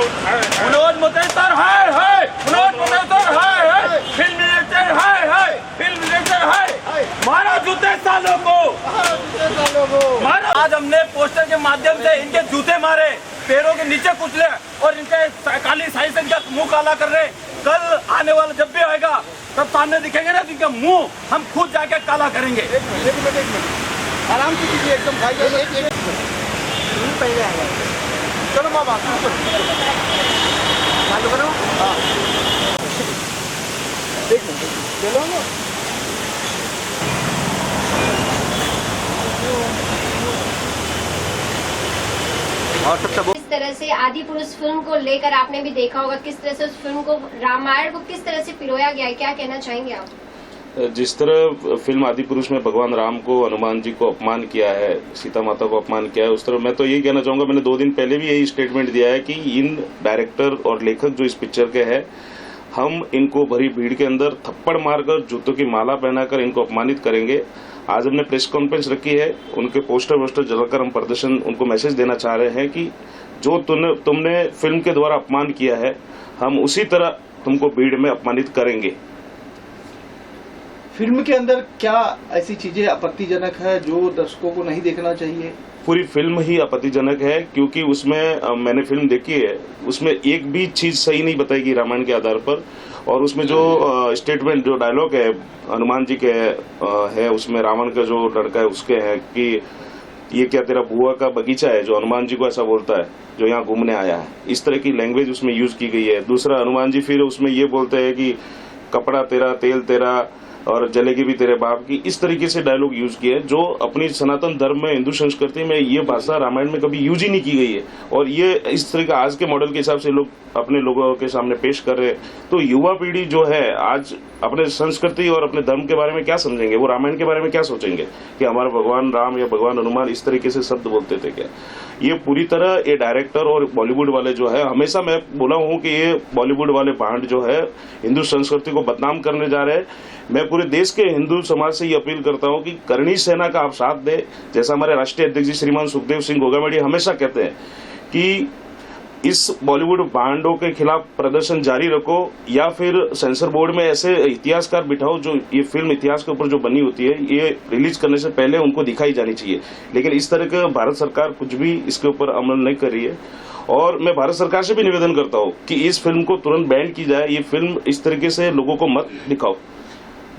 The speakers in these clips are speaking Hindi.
मनोज मुतेतर है मनोज मुतेतर है फिल्म डायरेक्टर है फिल्म डायरेक्टर है। मारो जूते सालों को मारो। आज हमने पोस्टर के माध्यम से इनके जूते मारे, पैरों के नीचे कुचले और इनके काली साई से इनका मुंह काला कर रहे। कल आने वाला जब भी आएगा तब सामने दिखेंगे ना, इनका मुंह हम खुद जाके काला करेंगे। एक मिनट आराम से कीजिए, एकदम खाइए। पहले आएगा, चलो माँ बात चालू करो। हाँ एक मिनट चलो ना। और सबसे किस तरह से आदि पुरुष फिल्म को लेकर आपने भी देखा होगा, किस तरह से उस फिल्म को, रामायण को किस तरह से पिरोया गया है, क्या कहना चाहेंगे आप? जिस तरह फिल्म आदि पुरुष में भगवान राम को, हनुमान जी को अपमान किया है, सीता माता को अपमान किया है, उस तरह मैं तो यही कहना चाहूंगा, मैंने 2 दिन पहले भी यही स्टेटमेंट दिया है कि इन डायरेक्टर और लेखक जो इस पिक्चर के हैं, हम इनको भरी भीड़ के अंदर थप्पड़ मारकर, जूतों की माला पहनाकर इनको अपमानित करेंगे। आज हमने प्रेस कॉन्फ्रेंस रखी है, उनके पोस्टर वोस्टर जलाकर हम प्रदर्शन, उनको मैसेज देना चाह रहे हैं कि जो तुमने फिल्म के द्वारा अपमान किया है, हम उसी तरह तुमको भीड़ में अपमानित करेंगे। फिल्म के अंदर क्या ऐसी चीजें आपत्तिजनक है जो दर्शकों को नहीं देखना चाहिए? पूरी फिल्म ही आपत्तिजनक है, क्योंकि उसमें मैंने फिल्म देखी है, उसमें एक भी चीज सही नहीं बताएगी रामायण के आधार पर। और उसमें जो स्टेटमेंट, जो डायलॉग है हनुमान जी के है, उसमें रावण का जो लड़का है उसके है कि ये क्या तेरा बुआ का बगीचा है, जो हनुमान जी को ऐसा बोलता है जो यहाँ घूमने आया है। इस तरह की लैंग्वेज उसमें यूज की गई है। दूसरा, हनुमान जी फिर उसमें ये बोलते हैं कि कपड़ा तेरा, तेल तेरा और जलेगी भी तेरे बाप की। इस तरीके से डायलॉग यूज किए, जो अपनी सनातन धर्म में, हिंदू संस्कृति में ये भाषा रामायण में कभी यूज ही नहीं की गई है। और ये इस तरह का आज के मॉडल के हिसाब से लोग अपने लोगों के सामने पेश कर रहे हैं। तो युवा पीढ़ी जो है आज अपने संस्कृति और अपने धर्म के बारे में क्या समझेंगे, वो रामायण के बारे में क्या सोचेंगे कि हमारा भगवान राम या भगवान हनुमान इस तरीके से शब्द बोलते थे क्या। ये पूरी तरह ये डायरेक्टर और बॉलीवुड वाले जो है, हमेशा मैं बोला हूं कि ये बॉलीवुड वाले भांड जो है हिंदू संस्कृति को बदनाम करने जा रहे हैं। मैं पूरे देश के हिंदू समाज से ये अपील करता हूं कि करणी सेना का आप साथ दें। जैसा हमारे राष्ट्रीय अध्यक्ष जी श्रीमान सुखदेव सिंह गोगामेडी हमेशा कहते हैं कि इस बॉलीवुड भांडों के खिलाफ प्रदर्शन जारी रखो, या फिर सेंसर बोर्ड में ऐसे इतिहासकार बिठाओ जो ये फिल्म इतिहास के ऊपर जो बनी होती है, ये रिलीज करने से पहले उनको दिखाई जानी चाहिए। लेकिन इस तरह का भारत सरकार कुछ भी इसके ऊपर अमल नहीं कर रही है। और मैं भारत सरकार से भी निवेदन करता हूँ कि इस फिल्म को तुरंत बैन की जाए। ये फिल्म इस तरीके से लोगों को मत दिखाओ।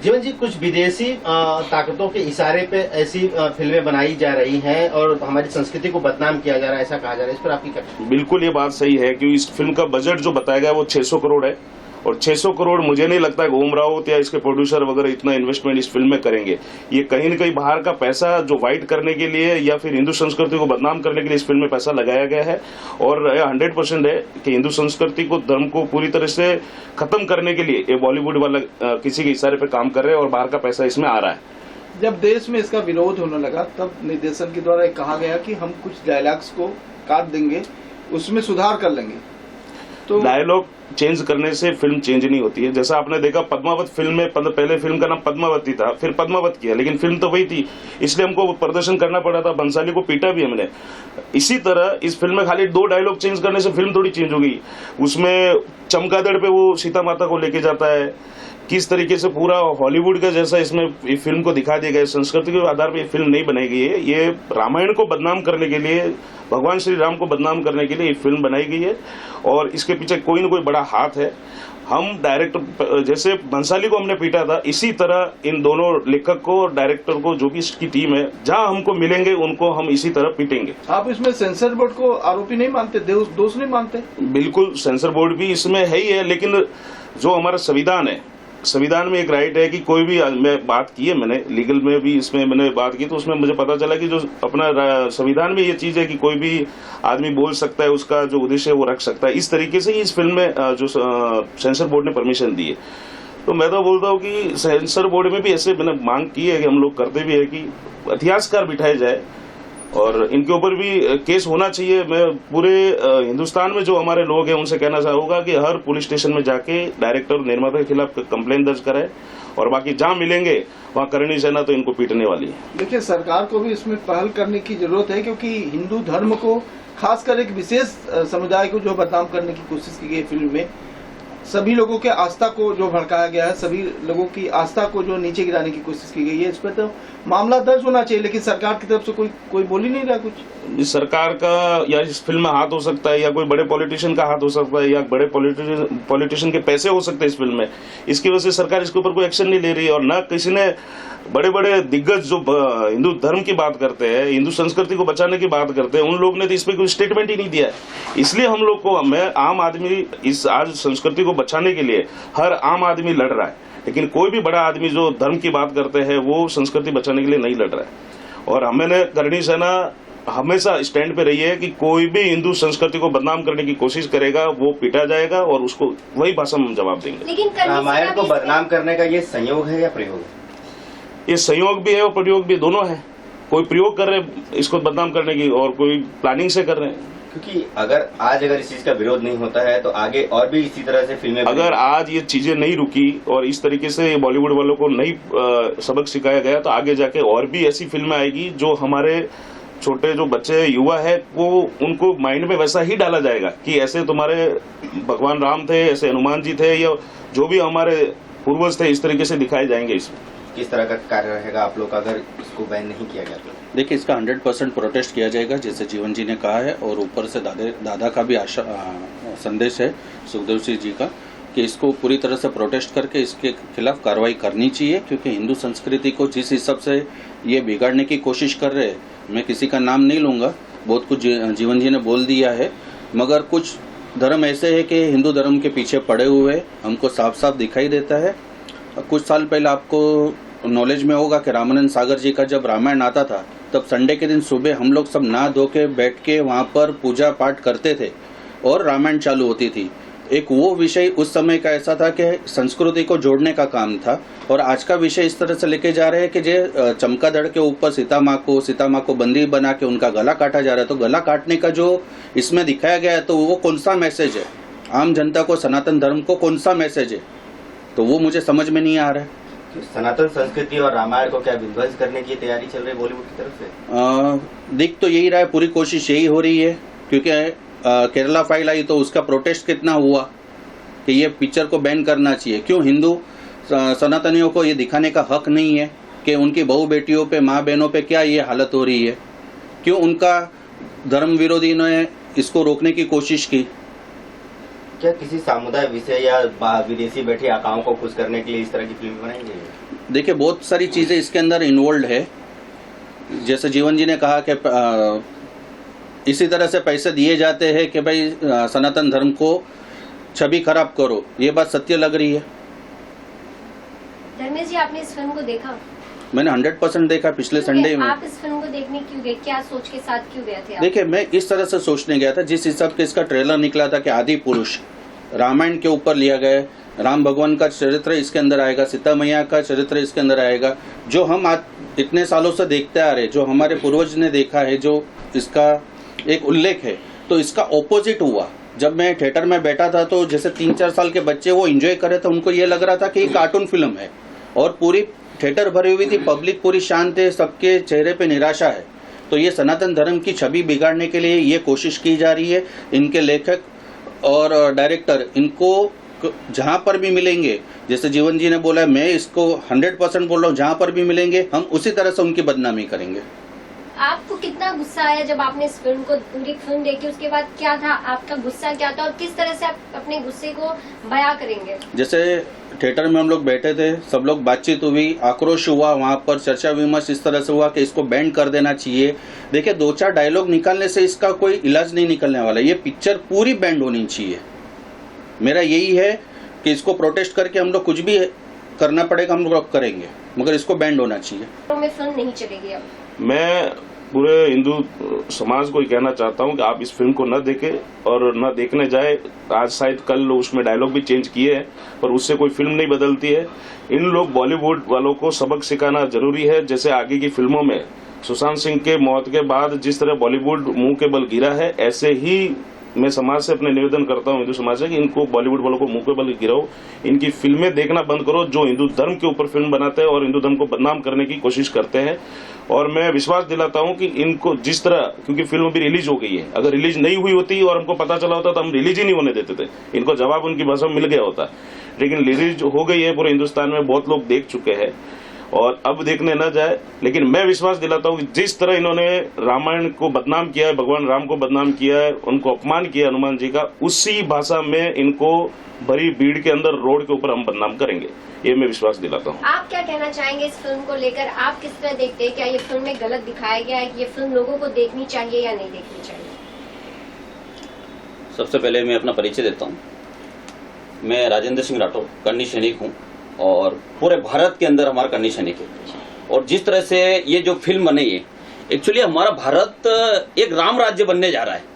जीवन जी, कुछ विदेशी ताकतों के इशारे पे ऐसी फिल्में बनाई जा रही हैं और हमारी संस्कृति को बदनाम किया जा रहा है, ऐसा कहा जा रहा है, इस पर आपकी क्या? बिल्कुल ये बात सही है कि इस फिल्म का बजट जो बताया गया वो 600 करोड़ है, और 600 करोड़ मुझे नहीं लगता कि ओम राउत या इसके प्रोड्यूसर वगैरह इतना इन्वेस्टमेंट इस फिल्म में करेंगे। ये कहीं न कहीं बाहर का पैसा जो वाइट करने के लिए या फिर हिंदू संस्कृति को बदनाम करने के लिए इस फिल्म में पैसा लगाया गया है। और 100% है कि हिंदू संस्कृति को, धर्म को पूरी तरह से खत्म करने के लिए ये बॉलीवुड वाला किसी के इशारे पे काम कर रहे हैं और बाहर का पैसा इसमें आ रहा है। जब देश में इसका विरोध होने लगा तब निर्देशन के द्वारा कहा गया कि हम कुछ डायलॉग्स को काट देंगे, उसमें सुधार कर लेंगे। तो डायलॉग चेंज करने से फिल्म चेंज नहीं होती है। जैसा आपने देखा पद्मावत फिल्म में, पहले फिल्म का नाम पद्मावती था, फिर पद्मावत किया, लेकिन फिल्म तो वही थी, इसलिए हमको प्रदर्शन करना पड़ा था, बंसाली को पीटा भी हमने। इसी तरह इस फिल्म में खाली 2 डायलॉग चेंज करने से फिल्म थोड़ी चेंज होगी। उसमें चमगादड़ पे वो सीता माता को लेके जाता है, किस तरीके से पूरा हॉलीवुड का जैसा इसमें फिल्म को दिखा दिया गया। संस्कृति के आधार पर फिल्म नहीं बनाई गई है, ये रामायण को बदनाम करने के लिए, भगवान श्री राम को बदनाम करने के लिए ये फिल्म बनाई गई है। और इसके पीछे कोई न कोई बड़ा हाथ है। हम डायरेक्टर, जैसे बंसाली को हमने पीटा था, इसी तरह इन दोनों लेखक को और डायरेक्टर को, जो भी इसकी टीम है, जहां हमको मिलेंगे उनको हम इसी तरह पीटेंगे। आप इसमें सेंसर बोर्ड को आरोपी नहीं मानते, दोष नहीं मानते? बिल्कुल, सेंसर बोर्ड भी इसमें है ही है, लेकिन जो हमारा संविधान है, संविधान में एक राइट है कि कोई भी, मैं बात की है, मैंने लीगल में भी इसमें मैंने बात की, तो उसमें मुझे पता चला कि जो अपना संविधान में ये चीज है कि कोई भी आदमी बोल सकता है, उसका जो उद्देश्य है वो रख सकता है। इस तरीके से ही इस फिल्म में जो सेंसर बोर्ड ने परमिशन दी है। तो मैं तो बोलता हूँ कि सेंसर बोर्ड में भी ऐसे मैंने मांग की है कि हम लोग करते भी है कि इतिहासकार बिठाए जाए और इनके ऊपर भी केस होना चाहिए। मैं पूरे हिंदुस्तान में जो हमारे लोग हैं उनसे कहना चाहूंगा कि हर पुलिस स्टेशन में जाके डायरेक्टर निर्माता के खिलाफ कंप्लेन दर्ज कराए, और बाकी जहां मिलेंगे वहां करणी सेना तो इनको पीटने वाली है। देखिए, सरकार को भी इसमें पहल करने की जरूरत है, क्योंकि हिंदू धर्म को खासकर एक विशेष समुदाय को जो बदनाम करने की कोशिश की गई फिल्म में, सभी लोगों के आस्था को जो भड़काया गया है, सभी लोगों की आस्था को जो नीचे गिराने की कोशिश की गई है, इस पर तो मामला दर्ज होना चाहिए। लेकिन सरकार की तरफ से कोई बोल ही नहीं रहा कुछ। इस सरकार का या इस फिल्म में हाथ हो सकता है, या कोई बड़े पॉलिटिशियन का हाथ हो सकता है, या बड़े पॉलिटिशियन के पैसे हो सकते हैं इस फिल्म में। इसकी वजह से सरकार इसके ऊपर कोई एक्शन नहीं ले रही है, और न किसी ने बड़े बड़े दिग्गज जो हिंदू धर्म की बात करते हैं, हिंदू संस्कृति को बचाने की बात करते हैं, उन लोग ने तो इस पर कोई स्टेटमेंट ही नहीं दिया है। इसलिए हम लोग को, मैं आम आदमी, इस आज संस्कृति को बचाने के लिए हर आम आदमी लड़ रहा है, लेकिन कोई भी बड़ा आदमी जो धर्म की बात करते हैं वो संस्कृति बचाने के लिए नहीं लड़ रहा है। और हमने करणी सेना हमेशा स्टैंड पे रही है कि कोई भी हिंदू संस्कृति को बदनाम करने की कोशिश करेगा वो पीटा जाएगा, और उसको वही भाषा में हम जवाब देंगे। लेकिन रामायण को बदनाम करने का ये संयोग है या प्रयोग है? ये संयोग भी है और प्रयोग भी, दोनों है। कोई प्रयोग कर रहे हैं इसको बदनाम करने की, और कोई प्लानिंग से कर रहे हैं। क्योंकि अगर इस चीज का विरोध नहीं होता है तो आगे और भी इसी तरह से फिल्में, अगर आज ये चीजें नहीं रुकी और इस तरीके से बॉलीवुड वालों को नहीं सबक सिखाया गया, तो आगे जाके और भी ऐसी फिल्में आएगी जो हमारे छोटे जो बच्चे युवा है वो उनको माइंड में वैसा ही डाला जाएगा कि ऐसे तुम्हारे भगवान राम थे, ऐसे हनुमान जी थे, या जो भी हमारे पूर्वज थे, इस तरीके से दिखाए जाएंगे। इसमें किस तरह का कार्य रहेगा आप लोग अगर इसको बैन नहीं किया गया तो? देखिए, इसका 100% प्रोटेस्ट किया जाएगा, जैसे जीवन जी ने कहा है, और ऊपर से दादा का भी संदेश है सुखदेव सिंह जी का कि इसको पूरी तरह से प्रोटेस्ट करके इसके खिलाफ कार्रवाई करनी चाहिए। क्योंकि हिंदू संस्कृति को जिस हिसाब से ये बिगाड़ने की कोशिश कर रहे हैं, मैं किसी का नाम नहीं लूंगा, बहुत कुछ जीवन जी ने बोल दिया है, मगर कुछ धर्म ऐसे है कि हिंदू धर्म के पीछे पड़े हुए हमको साफ साफ दिखाई देता है। कुछ साल पहले आपको नॉलेज में होगा कि रामानंद सागर जी का जब रामायण आता था, तब संडे के दिन सुबह हम लोग सब नहा धो के बैठ के वहाँ पर पूजा पाठ करते थे और रामायण चालू होती थी। एक वो विषय उस समय का ऐसा था कि संस्कृति को जोड़ने का काम था, और आज का विषय इस तरह से लेके जा रहे हैं कि जो चमकादड़ के ऊपर सीता माँ को बंदी बना के उनका गला काटा जा रहा है। तो गला काटने का जो इसमें दिखाया गया है, तो वो कौन सा मैसेज है आम जनता को, सनातन धर्म को कौन सा मैसेज है, तो वो मुझे समझ में नहीं आ रहा है। सनातन संस्कृति और रामायण को क्या विध्वंस करने की तैयारी चल रही है बॉलीवुड की तरफ से? दिख तो यही रहा है, पूरी कोशिश यही हो रही है। क्योंकि केरला फाइल आई तो उसका प्रोटेस्ट कितना हुआ कि ये पिक्चर को बैन करना चाहिए। क्यों हिंदू सनातनियों को ये दिखाने का हक नहीं है कि उनकी बहू बेटियों पे, माँ बहनों पे क्या ये हालत हो रही है? क्यों उनका धर्म विरोधी ने इसको रोकने की कोशिश की? क्या किसी सामुदायिक विषय या विदेशी बैठे आकाओं को खुश करने के लिए इस तरह की फिल्म बनाएंगे? देखिए, बहुत सारी चीजें इसके अंदर इन्वॉल्व है। जैसे जीवन जी ने कहा कि इसी तरह से पैसे दिए जाते हैं कि भाई सनातन धर्म को छवि खराब करो, ये बात सत्य लग रही है। धर्मेश जी, आपने इस फिल्म को देखा? मैंने 100% देखा पिछले संडे में। आप इस फिल्म को देखने क्यों गए, क्या सोच के साथ क्यों गए थे आप? देखिए, मैं इस तरह से सोचने गया था, जिस हिसाब से इसका ट्रेलर निकला था कि आदि पुरुष रामायण के ऊपर लिया गया, राम भगवान का चरित्र इसके अंदर आएगा, सीता मैया का चरित्र इसके अंदर आएगा, जो हम आज इतने सालों से देखते आ रहे, जो हमारे पूर्वज ने देखा है, जो इसका एक उल्लेख है, तो इसका ऑपोजिट हुआ। जब मैं थिएटर में बैठा था तो जैसे 3-4 साल के बच्चे वो एंजॉय करे थे, उनको ये लग रहा था कि ये कार्टून फिल्म है, और पूरी थिएटर भरी हुई थी, पब्लिक पूरी शांत है, सबके चेहरे पे निराशा है। तो ये सनातन धर्म की छवि बिगाड़ने के लिए ये कोशिश की जा रही है। इनके लेखक और डायरेक्टर इनको जहां पर भी मिलेंगे, जैसे जीवन जी ने बोला, मैं इसको 100% बोल रहा हूँ, जहां पर भी मिलेंगे हम उसी तरह से उनकी बदनामी करेंगे। आपको कितना गुस्सा आया जब आपने इस फिल्म को, पूरी फिल्म देखी, उसके बाद क्या था आपका गुस्सा, क्या था, और किस तरह से आप अपने गुस्से को बयां करेंगे? जैसे थिएटर में हम लोग बैठे थे, सब लोग बातचीत हुई, आक्रोश हुआ, वहां पर चर्चा विमर्श इस तरह से हुआ कि इसको बैन कर देना चाहिए। देखिए, 2-4 डायलॉग निकालने से इसका कोई इलाज नहीं निकलने वाला, ये पिक्चर पूरी बैन होनी चाहिए। मेरा यही है कि इसको प्रोटेस्ट करके हम लोग कुछ भी करना पड़ेगा, हम लोग करेंगे, मगर इसको बैन होना चाहिए। तो में फिल्म नहीं चलेगी अब। मैं पूरे हिंदू समाज को ही कहना चाहता हूं कि आप इस फिल्म को न देखें और न देखने जाए। आज शायद कल उसमें डायलॉग भी चेंज किए हैं, पर उससे कोई फिल्म नहीं बदलती है। इन लोग बॉलीवुड वालों को सबक सिखाना जरूरी है। जैसे आगे की फिल्मों में सुशांत सिंह के मौत के बाद जिस तरह बॉलीवुड मुंह के बल गिरा है, ऐसे ही मैं समाज से अपने निवेदन करता हूं, हिंदू समाज से, कि इनको बॉलीवुड वालों को मुंह के बल गिराओ, इनकी फिल्में देखना बंद करो जो हिंदू धर्म के ऊपर फिल्म बनाते हैं और हिंदू धर्म को बदनाम करने की कोशिश करते हैं। और मैं विश्वास दिलाता हूं कि इनको जिस तरह, क्योंकि फिल्म अभी रिलीज हो गई है, अगर रिलीज नहीं हुई होती और हमको पता चला होता तो हम रिलीज ही नहीं होने देते थे, इनको जवाब उनकी भाषा में मिल गया होता। लेकिन रिलीज हो गई है, पूरे हिंदुस्तान में बहुत लोग देख चुके हैं और अब देखने न जाए। लेकिन मैं विश्वास दिलाता हूं कि जिस तरह इन्होंने रामायण को बदनाम किया है, भगवान राम को बदनाम किया है, उनको अपमान किया हनुमान जी का, उसी भाषा में इनको भरी भीड़ के अंदर रोड के ऊपर हम बदनाम करेंगे, ये मैं विश्वास दिलाता हूं। आप क्या कहना चाहेंगे इस फिल्म को लेकर? आप किस तरह देखते हैं? क्या ये फिल्म में गलत दिखाया गया है कि ये फिल्म लोगों को देखनी चाहिए या नहीं देखनी चाहिए? सबसे पहले मैं अपना परिचय देता हूँ। मैं राजेंद्र सिंह राठौर, कर्णी सैनिक हूँ और पूरे भारत के अंदर हमारा कर्णी सैनिक है। और जिस तरह से ये जो फिल्म बनी है, एक्चुअली हमारा भारत एक राम राज्य बनने जा रहा है।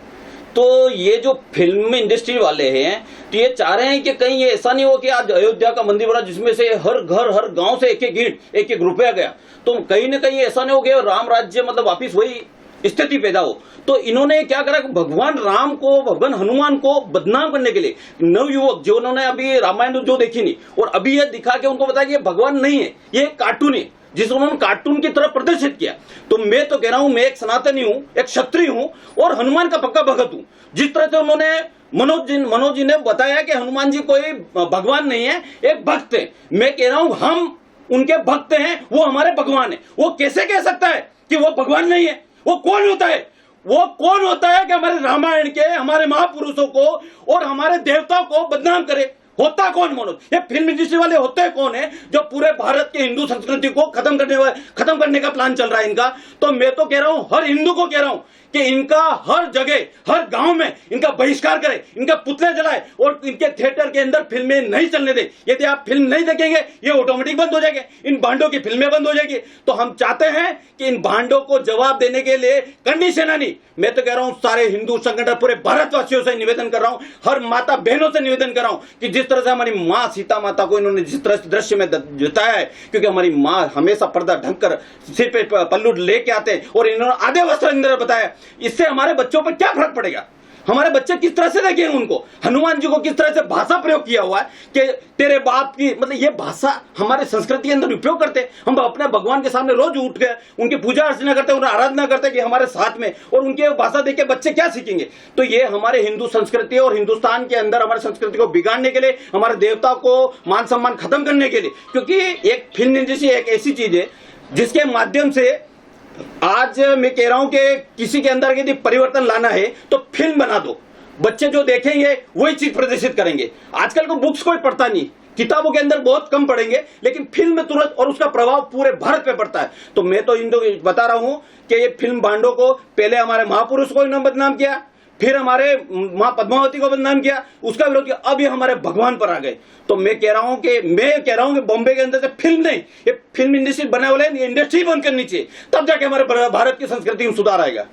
तो ये जो फिल्म इंडस्ट्री वाले हैं, तो ये चाह रहे हैं कि कहीं ये ऐसा नहीं हो कि आज अयोध्या का मंदिर बना जिसमें से हर घर हर गांव से एक एक ईंट एक एक रुपया गया, तो कहीं ना कहीं ऐसा नहीं हो गया राम राज्य मतलब वापिस वही स्थिति पैदा हो। तो इन्होंने क्या करा कि भगवान राम को, भगवान हनुमान को बदनाम करने के लिए नवयुवक जो उन्होंने अभी रामायण जो देखी नहीं और अभी ये दिखा के उनको बताया कि ये भगवान नहीं है, ये कार्टून है, जिसको उन्होंने कार्टून की तरह प्रदर्शित किया। तो मैं तो कह रहा हूं, मैं एक सनातनी हूं, एक क्षत्रिय हूं और हनुमान का पक्का भगत हूं। जिस तरह से उन्होंने मनोज जी ने बताया कि हनुमान जी कोई भगवान नहीं है, एक भक्त है, मैं कह रहा हूं हम उनके भक्त हैं, वो हमारे भगवान है। वो कैसे कह सकता है कि वो भगवान नहीं है? वो कौन होता है? वो कौन होता है कि हमारे रामायण के, हमारे महापुरुषों को और हमारे देवताओं को बदनाम करे? होता कौन मनोज? ये फिल्म इंडस्ट्री वाले होते कौन है जो पूरे भारत के हिंदू संस्कृति को खत्म करने का प्लान चल रहा है इनका? तो मैं तो कह रहा हूं, हर हिंदू को कह रहा हूं कि इनका हर जगह, हर गांव में इनका बहिष्कार करे, इनका पुतले जलाए और इनके थिएटर के अंदर फिल्में नहीं चलने दे। यदि आप फिल्म नहीं देखेंगे, ये ऑटोमेटिक बंद हो जाएंगे, इन भांडों की फिल्में बंद हो जाएगी। तो हम चाहते हैं कि इन भांडों को जवाब देने के लिए कर्णी सेनानी, मैं तो कह रहा हूं सारे हिंदू संगठन, पूरे भारतवासियों से निवेदन कर रहा हूं, हर माता बहनों से निवेदन कर रहा हूं कि जिस तरह से हमारी माँ सीता माता को इन्होंने जिस तरह से दृश्य में जताया है, क्योंकि हमारी माँ हमेशा पर्दा ढककर सिर पे पल्लू लेके आते हैं और इन्होंने आधे वस्त्र अंदर बताया, इससे हमारे बच्चों पर क्या फर्क पड़ेगा? हमारे बच्चे किस तरह से देखेंगे उनको? हनुमान जी को किस तरह से भाषा प्रयोग किया हुआ है कि तेरे बाप की, मतलब ये भाषा हमारे संस्कृति के अंदर उपयोग करते हैं। हम अपने भगवान के सामने रोज उठ के उनकी पूजा अर्चना करते हैं, उन्हें आराधना करते हैं कि हमारे साथ में, और उनकी भाषा देख के बच्चे क्या सीखेंगे? तो ये हमारे हिंदू संस्कृति और हिंदुस्तान के अंदर हमारी संस्कृति को बिगाड़ने के लिए, हमारे देवता को मान सम्मान खत्म करने के लिए, क्योंकि एक फिल्म इंडस्ट्री एक ऐसी चीज है जिसके माध्यम से आज मैं कह रहा हूं कि किसी के अंदर यदि परिवर्तन लाना है तो फिल्म बना दो, बच्चे जो देखेंगे वही चीज प्रदर्शित करेंगे। आजकल को बुक्स कोई पढ़ता नहीं, किताबों के अंदर बहुत कम पढ़ेंगे, लेकिन फिल्म में तुरंत, और उसका प्रभाव पूरे भारत पे पड़ता है। तो मैं तो इन बता रहा हूं कि ये फिल्म भांडों को, पहले हमारे महापुरुष को इन्होंने बदनाम किया, फिर हमारे मां पद्मावती को बदनाम किया, उसका विरोध किया, अब ये हमारे भगवान पर आ गए। तो मैं कह रहा हूं कि बॉम्बे के अंदर से फिल्म नहीं, ये फिल्म इंडस्ट्री बने वाले इंडस्ट्री बंद करनी चाहिए, तब जाके हमारे भारत की संस्कृति में सुधार आएगा।